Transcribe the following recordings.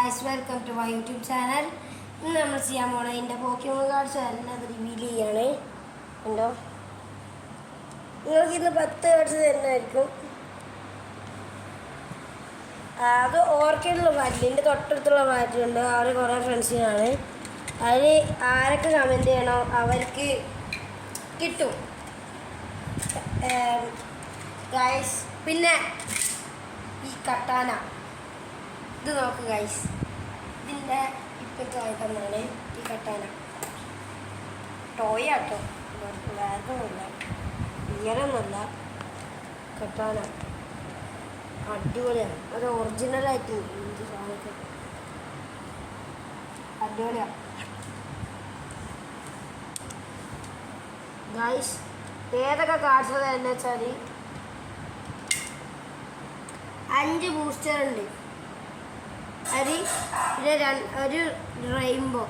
guys, welcome to my YouTube channel. ഇന്ന് നമ്മൾ ചെയ്യാൻ പോണ എൻ്റെ പോക്കിമോൺ കാർഡ്സ് എല്ലാം റിവീൽ ചെയ്യാണ്. ഉണ്ടോ? നിങ്ങൾക്ക് ഇന്ന് 10 കാർഡ്സ് തരുന്നതായിരിക്കും. അത് ഓർക്കിഡുള്ള പാറ്റിൽ എൻ്റെ തൊട്ടടുത്തുള്ള പാറ്റിലുണ്ട്. അവർ കുറേ ഫ്രണ്ട്സിനാണ്. അതിൽ ആരൊക്കെ കമൻറ്റ് ചെയ്യണോ അവർക്ക് കിട്ടും ഗൈസ്. പിന്നെ ഈ കട്ടാന ഇത് നോക്ക് ഗൈസ്, ഇതിൻ്റെ ഇപ്പോഴത്തെ ഐറ്റമാണ് ഈ കട്ടാന. ടോയ് ആട്ടോ, വേറൊന്നുമില്ല, ഇങ്ങനൊന്നുമല്ല. കട്ടാന അടിപൊളിയാണ്. അത് ഒറിജിനലായിട്ട് എന്ത് സാധനമൊക്കെ അടിപൊളിയാണ് ഗൈസ്. ഏതൊക്കെ കാർഡ്സ് എന്ന് വെച്ചാൽ 5 ബൂസ്റ്റർ ഉണ്ട്. അത് ഒരു റെയിൻബോ,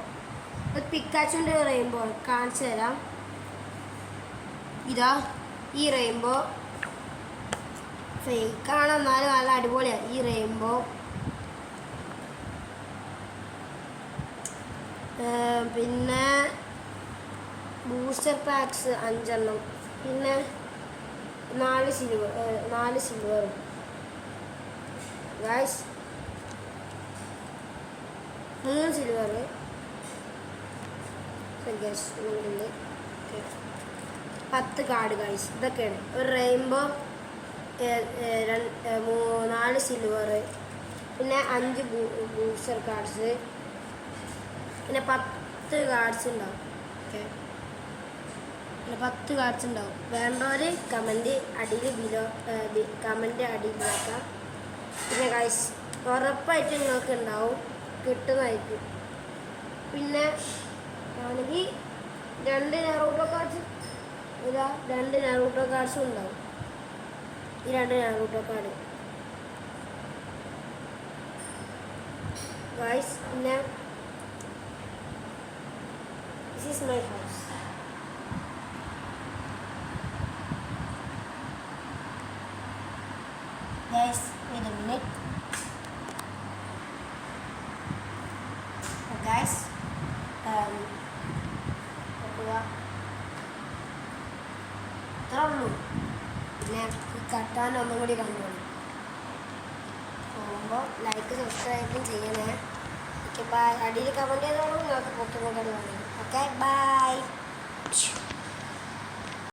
ഒരു പിക്കാച്ചുൻ്റെ റെയിൻബോ കാണിച്ചു തരാം. ഇതാ ഈ റെയിൻബോ ഫേക്കാണ്, എന്നാലും നല്ല അടിപൊളിയാണ് ഈ റെയിൻബോ. പിന്നെ ബൂസ്റ്റർ പാക്സ് 5 എണ്ണം, പിന്നെ 4 സിൽവറും ഗൈസ്. 3 സിൽവർ ഉണ്ട്. 10 കാർഡ് ഗൈസ്. ഇതൊക്കെയാണ് ഒരു റെയിൻബോ, 4 സിൽവർ, പിന്നെ 5 ബൂസ്റ്റർ കാർഡ്സ്, പിന്നെ 10 കാർഡ്സ് ഉണ്ടാവും. ഓക്കെ, പിന്നെ 10 കാർഡ്സ് ഉണ്ടാവും. വേണ്ടവർ കമൻറ്റ് അടിയിൽ വെക്കാം. പിന്നെ ഗൈസ് ഉറപ്പായിട്ട് നിങ്ങൾക്ക് ഉണ്ടാവും, കിട്ടുന്നതായിരിക്കും. പിന്നെ ആണെങ്കിൽ 2 നെറൂട്ടോ കാർഡ്സ്, ഇതാ 2 നെറൂട്ടോ കാർഡ്സും ഉണ്ടാവും. ഈ 2 നെറൂട്ടോ കാർഡ് ഗൈസ്. പിന്നെ this is my house. Guys, wait a minute. Guys, ഇത്രയുള്ളൂ. പിന്നെ കട്ടാൻ ഒന്നും കൂടി കണ്ടോളൂ. പോകുമ്പോൾ ലൈക്ക് സബ്സ്ക്രൈബും ചെയ്യണേ. Okay bye. അടിയിൽ കമൻറ്റ് ചെയ്തോളൂ നിങ്ങൾക്ക് പോക്കിമോൺ കാർഡ് വേണമെങ്കിൽ. Okay bye.